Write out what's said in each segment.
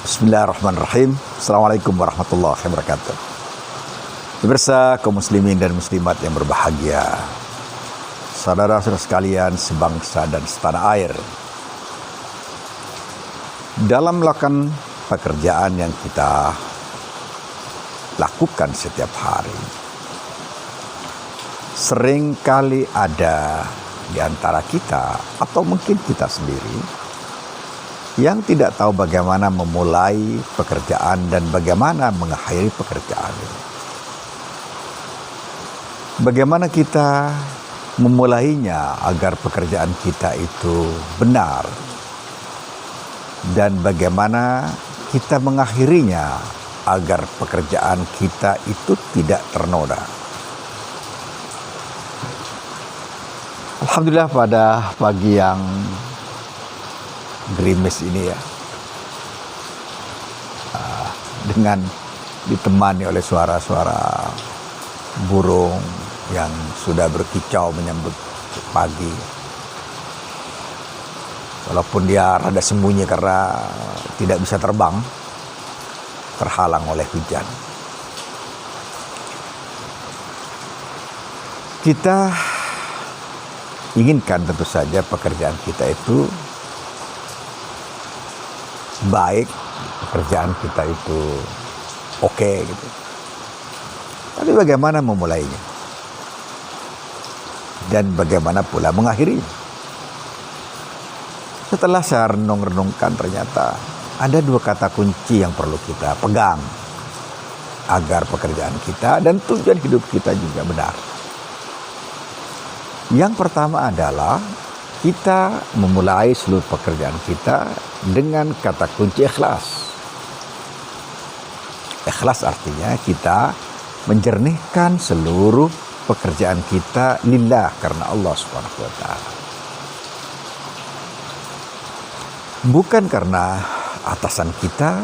Bismillahirrahmanirrahim. Assalamualaikum warahmatullahi wabarakatuh. Pemirsa kaum muslimin dan muslimat yang berbahagia, saudara-saudara sekalian sebangsa dan setanah air, dalam melakukan pekerjaan yang kita lakukan setiap hari, seringkali ada di antara kita atau mungkin kita sendiri yang tidak tahu bagaimana memulai pekerjaan dan bagaimana mengakhiri pekerjaan ini. Bagaimana kita memulainya agar pekerjaan kita itu benar, dan bagaimana kita mengakhirinya agar pekerjaan kita itu tidak ternoda. Alhamdulillah, pada pagi yang gerimis ini ya, dengan ditemani oleh suara-suara burung yang sudah berkicau menyambut pagi, walaupun dia rada sembunyi karena tidak bisa terbang, terhalang oleh hujan. Kita inginkan tentu saja pekerjaan kita itu baik, pekerjaan kita itu oke gitu. Tapi bagaimana memulainya? Dan bagaimana pula mengakhirinya? Setelah saya renung-renungkan, ternyata ada dua kata kunci yang perlu kita pegang agar pekerjaan kita dan tujuan hidup kita juga benar. Yang pertama adalah kita memulai seluruh pekerjaan kita dengan kata kunci ikhlas. Ikhlas artinya kita menjernihkan seluruh pekerjaan kita lillah, karena Allah Subhanahu wa taala. Bukan karena atasan kita,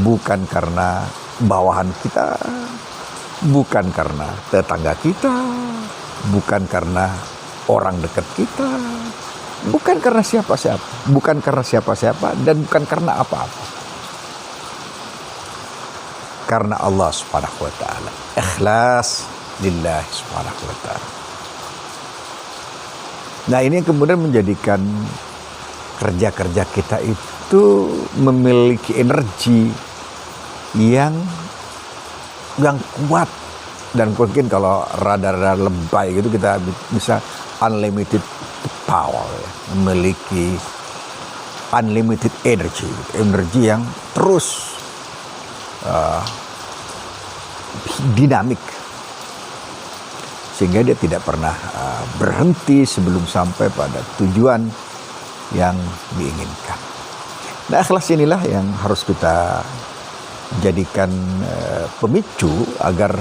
bukan karena bawahan kita, bukan karena tetangga kita, bukan karena orang dekat kita, bukan karena siapa-siapa, bukan karena siapa-siapa, dan bukan karena apa-apa. Karena Allah Subhanahu wa taala. Ikhlas lillahi Subhanahu wa taala. Nah, ini kemudian menjadikan kerja-kerja kita itu memiliki energi yang kuat, dan mungkin kalau rada-rada lebay gitu kita bisa unlimited power, memiliki unlimited energi yang terus dinamik, sehingga dia tidak pernah berhenti sebelum sampai pada tujuan yang diinginkan. Nah, ikhlas inilah yang harus kita jadikan pemicu agar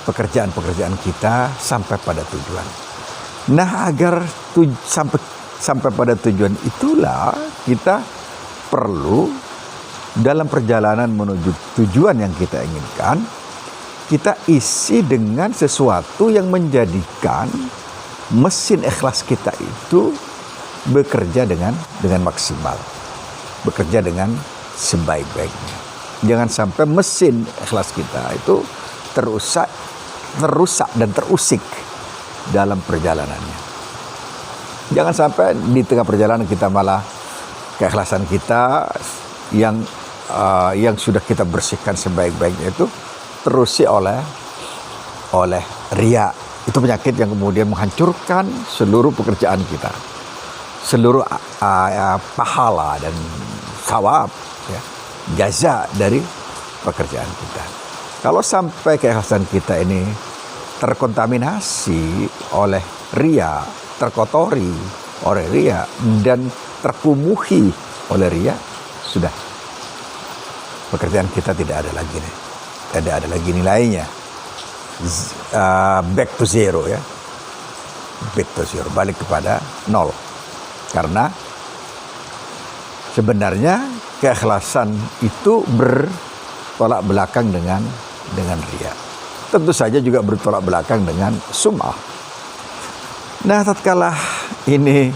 pekerjaan-pekerjaan kita sampai pada tujuan. Nah, agar sampai pada tujuan itulah kita perlu dalam perjalanan menuju tujuan yang kita inginkan, kita isi dengan sesuatu yang menjadikan mesin ikhlas kita itu bekerja dengan maksimal, bekerja dengan sebaik-baiknya. Jangan sampai mesin ikhlas kita itu terusak dan terusik dalam perjalanannya. Jangan sampai di tengah perjalanan kita malah keikhlasan kita yang sudah kita bersihkan sebaik-baiknya itu terusi oleh riya. Itu penyakit yang kemudian menghancurkan seluruh pekerjaan kita, seluruh pahala dan thawab, ya, jaza dari pekerjaan kita. Kalau sampai keikhlasan kita ini terkontaminasi oleh riya, terkotori oleh riya, dan terkumuhi oleh riya, sudah, pekerjaan kita tidak ada lagi nilainya. Back to zero, ya, back to zero, balik kepada nol. Karena sebenarnya keikhlasan itu bertolak belakang dengan riya. Tentu saja juga bertolak belakang dengan sum'ah. Nah, tatkala ini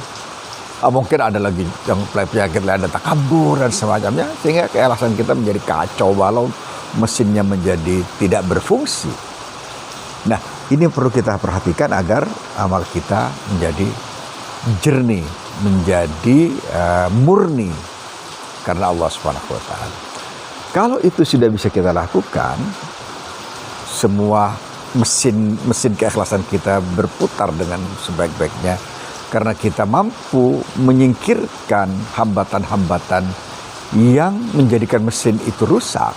Mungkin ada lagi yang penyakit lain, ada takabur dan semacamnya, sehingga keikhlasan kita menjadi kacau walau mesinnya menjadi tidak berfungsi. Nah, ini perlu kita perhatikan agar amal kita menjadi jernih, menjadi murni karena Allah Subhanahu wa taala. Kalau itu sudah bisa kita lakukan, semua mesin keikhlasan kita berputar dengan sebaik-baiknya karena kita mampu menyingkirkan hambatan-hambatan yang menjadikan mesin itu rusak,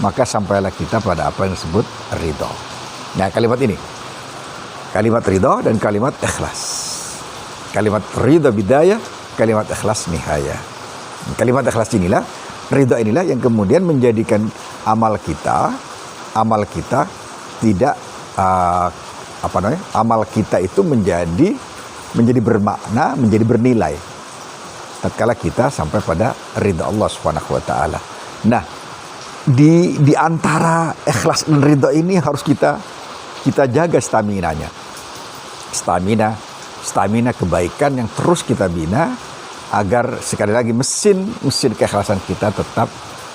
maka sampailah kita pada apa yang disebut ridho. Nah, kalimat ini, kalimat ridho dan kalimat ikhlas. Kalimat ridho bidayah, kalimat ikhlas nihaya. Kalimat ikhlas inilah, ridho inilah yang kemudian menjadikan amal kita tidak amal kita itu menjadi bermakna, menjadi bernilai tatkala kita sampai pada ridha Allah Subhanahu wa taala. Nah, di antara ikhlas dan ridha ini harus kita jaga staminanya. Stamina kebaikan yang terus kita bina agar sekali lagi mesin keikhlasan kita tetap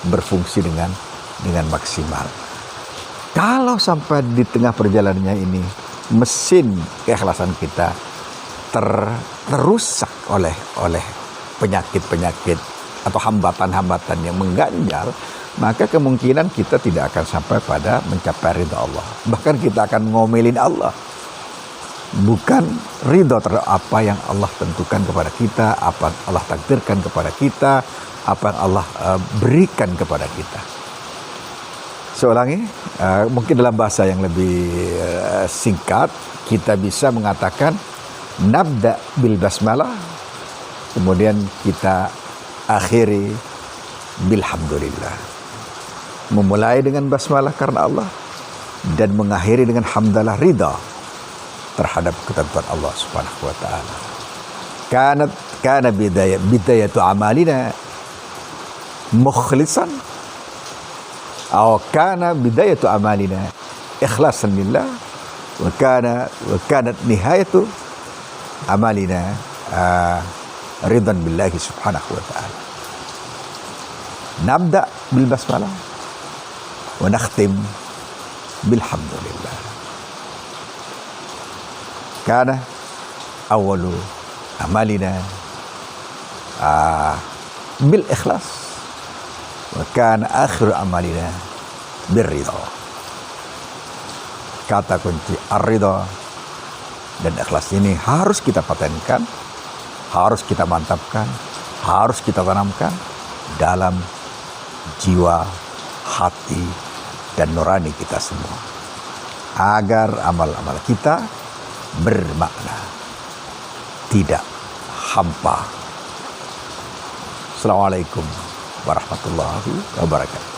berfungsi dengan maksimal. Kalau sampai di tengah perjalanannya ini mesin keikhlasan kita terusak oleh penyakit-penyakit atau hambatan-hambatan yang mengganjal, maka kemungkinan kita tidak akan sampai pada mencapai ridha Allah. Bahkan kita akan ngomelin Allah. Bukan ridha terhadap apa yang Allah tentukan kepada kita, apa yang Allah takdirkan kepada kita, apa yang Allah berikan kepada kita. Saya ulangi, mungkin dalam bahasa yang lebih singkat, kita bisa mengatakan nabda bil basmalah, kemudian kita akhiri bilhamdulillah. Memulai dengan basmalah karena Allah dan mengakhiri dengan hamdalah ridha terhadap ketentuan Allah Subhanahu wa taala. Kana bidayatu amalina mukhlisan aw kana bidayatu amalina ikhlasan lillah wa kanat nihayatu amalina ridan billahi subhanahu wa ta'ala. Nabda bil basmalah wa nakhtim bilhamdulillah. Kana awalu amalina bil ikhlas wa kana akhiru amalina birridha. Kata kunci ar-ridha dan ikhlas ini harus kita patenkan, harus kita mantapkan, harus kita tanamkan dalam jiwa, hati, dan nurani kita semua, agar amal-amal kita bermakna, tidak hampa. Assalamualaikum warahmatullahi wabarakatuh.